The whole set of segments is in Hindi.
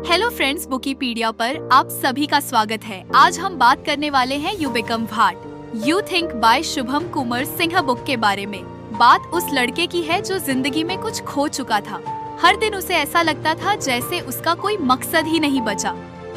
हेलो फ्रेंड्स, बुकीपीडिया पर आप सभी का स्वागत है। आज हम बात करने वाले हैं you become what you think by Shubham Kumar Singh book के बारे में। बात उस लड़के की है जो जिंदगी में कुछ खो चुका था। हर दिन उसे ऐसा लगता था जैसे उसका कोई मकसद ही नहीं बचा।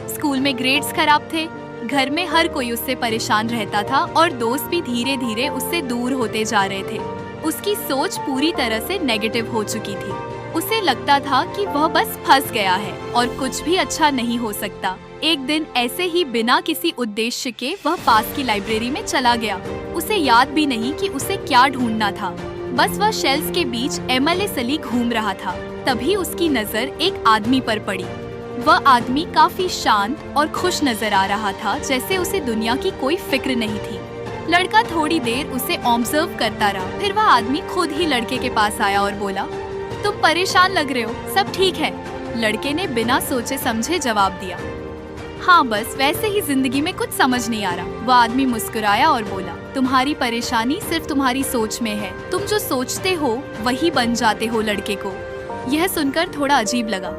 स्कूल में ग्रेड्स खराब थे, घर में हर कोई उससे परेशान रहता था और दोस्त भी धीरे धीरे उससे दूर होते जा रहे थे। उसकी सोच पूरी तरह से नेगेटिव हो चुकी थी। उसे लगता था कि वह बस फंस गया है और कुछ भी अच्छा नहीं हो सकता। एक दिन ऐसे ही बिना किसी उद्देश्य के वह पास की लाइब्रेरी में चला गया। उसे याद भी नहीं कि उसे क्या ढूंढना था। बस वह शेल्फ्स के बीच MLS अली घूम रहा था। तभी उसकी नजर एक आदमी पर पड़ी। वह आदमी काफी शांत और खुश नजर आ रहा था, जैसे उसे दुनिया की कोई फिक्र नहीं थी। लड़का थोड़ी देर उसे ऑब्जर्व करता रहा। फिर वह आदमी खुद ही लड़के के पास आया और बोला, तुम परेशान लग रहे हो, सब ठीक है। लड़के ने बिना सोचे समझे जवाब दिया, हाँ बस वैसे ही जिंदगी में कुछ समझ नहीं आ रहा। वह आदमी मुस्कुराया और बोला, तुम्हारी परेशानी सिर्फ तुम्हारी सोच में है। तुम जो सोचते हो वही बन जाते हो। लड़के को यह सुनकर थोड़ा अजीब लगा।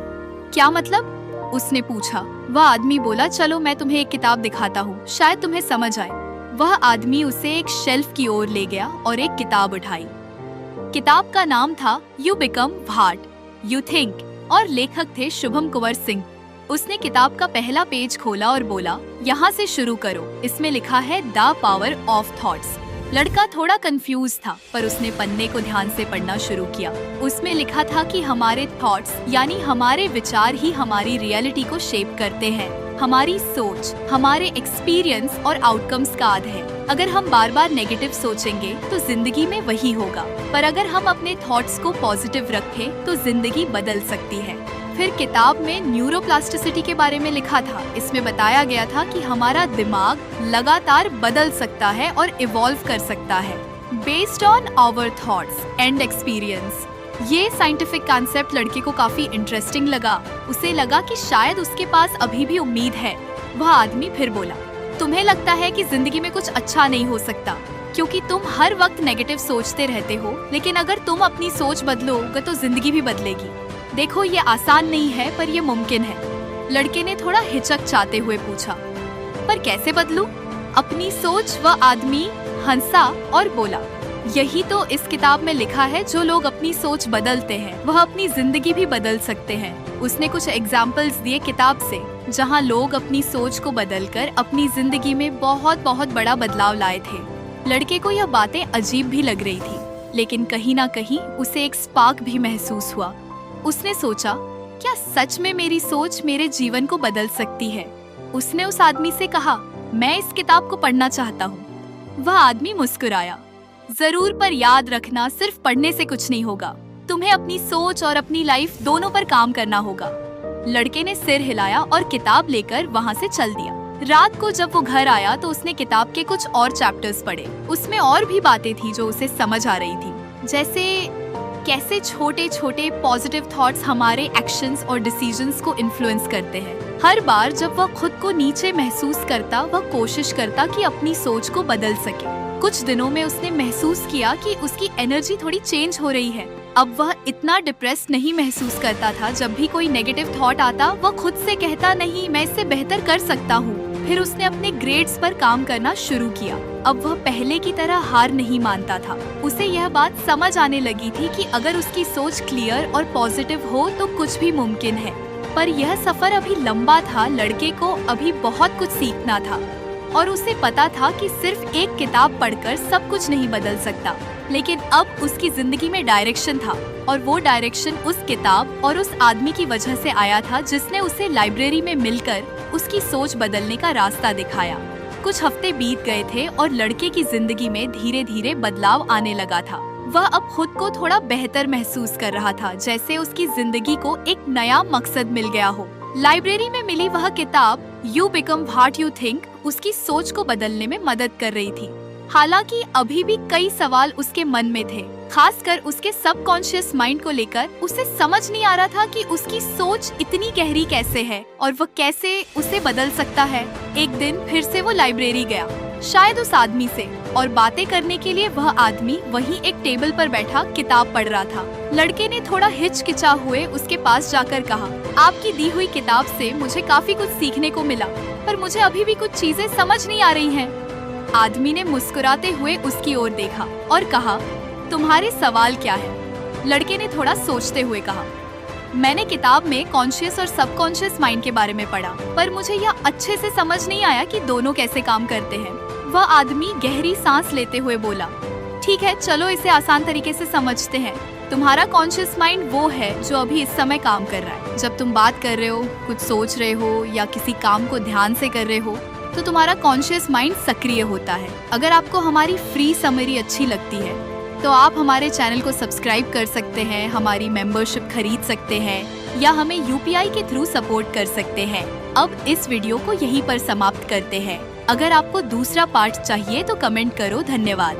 क्या मतलब? उसने पूछा। वह आदमी बोला, चलो मैं तुम्हें एक किताब दिखाता हूँ, शायद तुम्हें समझ आए। वह आदमी उसे एक शेल्फ की ओर ले गया और एक किताब उठाई। किताब का नाम था you become what you think और लेखक थे शुभम कुमार सिंह। उसने किताब का पहला पेज खोला और बोला, यहाँ से शुरू करो। इसमें लिखा है द पावर ऑफ थॉट्स। लड़का थोड़ा कंफ्यूज था, पर उसने पन्ने को ध्यान से पढ़ना शुरू किया। उसमें लिखा था कि हमारे थॉट्स यानी हमारे विचार ही हमारी रियलिटी को शेप करते हैं। हमारी सोच हमारे एक्सपीरियंस और आउटकम्स का आधार है। अगर हम बार बार नेगेटिव सोचेंगे तो जिंदगी में वही होगा, पर अगर हम अपने थॉट्स को पॉजिटिव रखें तो जिंदगी बदल सकती है। फिर किताब में न्यूरोप्लास्टिसिटी के बारे में लिखा था। इसमें बताया गया था कि हमारा दिमाग लगातार बदल सकता है और इवॉल्व कर सकता है based on our thoughts and experience. ये साइंटिफिक कॉन्सेप्ट लड़के को काफी इंटरेस्टिंग लगा। उसे लगा कि शायद उसके पास अभी भी उम्मीद है। वह आदमी फिर बोला, तुम्हें लगता है कि जिंदगी में कुछ अच्छा नहीं हो सकता क्योंकि तुम हर वक्त नेगेटिव सोचते रहते हो, लेकिन अगर तुम अपनी सोच बदलोगे तो जिंदगी भी बदलेगी। देखो, ये आसान नहीं है पर ये मुमकिन है। लड़के ने थोड़ा हिचकचाते हुए पूछा, पर कैसे बदलूं? अपनी सोच? वह आदमी हंसा और बोला, यही तो इस किताब में लिखा है। जो लोग अपनी सोच बदलते हैं वह अपनी जिंदगी भी बदल सकते हैं। उसने कुछ एग्जाम्पल्स दिए किताब से, जहां लोग अपनी सोच को बदलकर अपनी जिंदगी में बहुत बहुत बड़ा बदलाव लाए थे। लड़के को यह बातें अजीब भी लग रही थी, लेकिन कहीं ना कहीं उसे एक स्पार्क भी महसूस हुआ। उसने सोचा, क्या सच में मेरी सोच मेरे जीवन को बदल सकती है? उसने उस आदमी से कहा, मैं इस किताब को पढ़ना चाहता हूँ। वह आदमी मुस्कुराया, जरूर, पर याद रखना, सिर्फ पढ़ने से कुछ नहीं होगा। तुम्हें अपनी सोच और अपनी लाइफ दोनों पर काम करना होगा। लड़के ने सिर हिलाया और किताब लेकर वहाँ से चल दिया। रात को जब वो घर आया तो उसने किताब के कुछ और चैप्टर्स पढ़े। उसमें और भी बातें थी जो उसे समझ आ रही थी, जैसे कैसे छोटे छोटे पॉजिटिव थॉट्स हमारे एक्शंस और डिसीजंस को इन्फ्लुएंस करते हैं। हर बार जब वह खुद को नीचे महसूस करता, वह कोशिश करता कि अपनी सोच को बदल सके। कुछ दिनों में उसने महसूस किया कि उसकी एनर्जी थोड़ी चेंज हो रही है। अब वह इतना डिप्रेस्ड नहीं महसूस करता था। जब भी कोई नेगेटिव थॉट आता, वह खुद से कहता, नहीं मैं इससे बेहतर कर सकता हूँ। फिर उसने अपने ग्रेड्स पर काम करना शुरू किया। अब वह पहले की तरह हार नहीं मानता था। उसे यह बात समझ आने लगी थी कि अगर उसकी सोच क्लियर और पॉजिटिव हो तो कुछ भी मुमकिन है। पर यह सफर अभी लंबा था। लड़के को अभी बहुत कुछ सीखना था और उसे पता था कि सिर्फ एक किताब पढ़कर सब कुछ नहीं बदल सकता। लेकिन अब उसकी जिंदगी में डायरेक्शन था, और वो डायरेक्शन उस किताब और उस आदमी की वजह से आया था जिसने उसे लाइब्रेरी में मिलकर उसकी सोच बदलने का रास्ता दिखाया। कुछ हफ्ते बीत गए थे और लड़के की जिंदगी में धीरे धीरे बदलाव आने लगा था। वह अब खुद को थोड़ा बेहतर महसूस कर रहा था, जैसे उसकी जिंदगी को एक नया मकसद मिल गया हो। लाइब्रेरी में मिली वह किताब you become what you think उसकी सोच को बदलने में मदद कर रही थी। हालांकि अभी भी कई सवाल उसके मन में थे, खासकर उसके सबकॉन्शियस माइंड को लेकर। उसे समझ नहीं आ रहा था कि उसकी सोच इतनी गहरी कैसे है और वह कैसे उसे बदल सकता है। एक दिन फिर से वो लाइब्रेरी गया। शायद उस आदमी से, और बातें करने के लिए वह आदमी वहीं एक टेबल पर बैठा किताब पढ़ रहा था। लड़के ने थोड़ा हिचकिचा हुए उसके पास जाकर कहा, आपकी दी हुई किताब से मुझे काफी कुछ सीखने को मिला, पर मुझे अभी भी कुछ चीजें समझ नहीं आ रही हैं। आदमी ने मुस्कुराते हुए उसकी ओर देखा और कहा, तुम्हारे सवाल क्या है? लड़के ने थोड़ा सोचते हुए कहा, मैंने किताब में कॉन्शियस और सबकॉन्शियस माइंड के बारे में पढ़ा, पर मुझे यह अच्छे से समझ नहीं आया कि दोनों कैसे काम करते हैं। वह आदमी गहरी सांस लेते हुए बोला, ठीक है, चलो इसे आसान तरीके से समझते हैं। तुम्हारा कॉन्शियस माइंड वो है जो अभी इस समय काम कर रहा है। जब तुम बात कर रहे हो, कुछ सोच रहे हो या किसी काम को ध्यान से कर रहे हो, तो तुम्हारा कॉन्शियस माइंड सक्रिय होता है। अगर आपको हमारी फ्री समरी अच्छी लगती है तो आप हमारे चैनल को सब्सक्राइब कर सकते हैं, हमारी मेंबरशिप खरीद सकते हैं या हमें UPI के थ्रू सपोर्ट कर सकते हैं। अब इस वीडियो को यहीं पर समाप्त करते हैं। अगर आपको दूसरा पार्ट चाहिए तो कमेंट करो। धन्यवाद।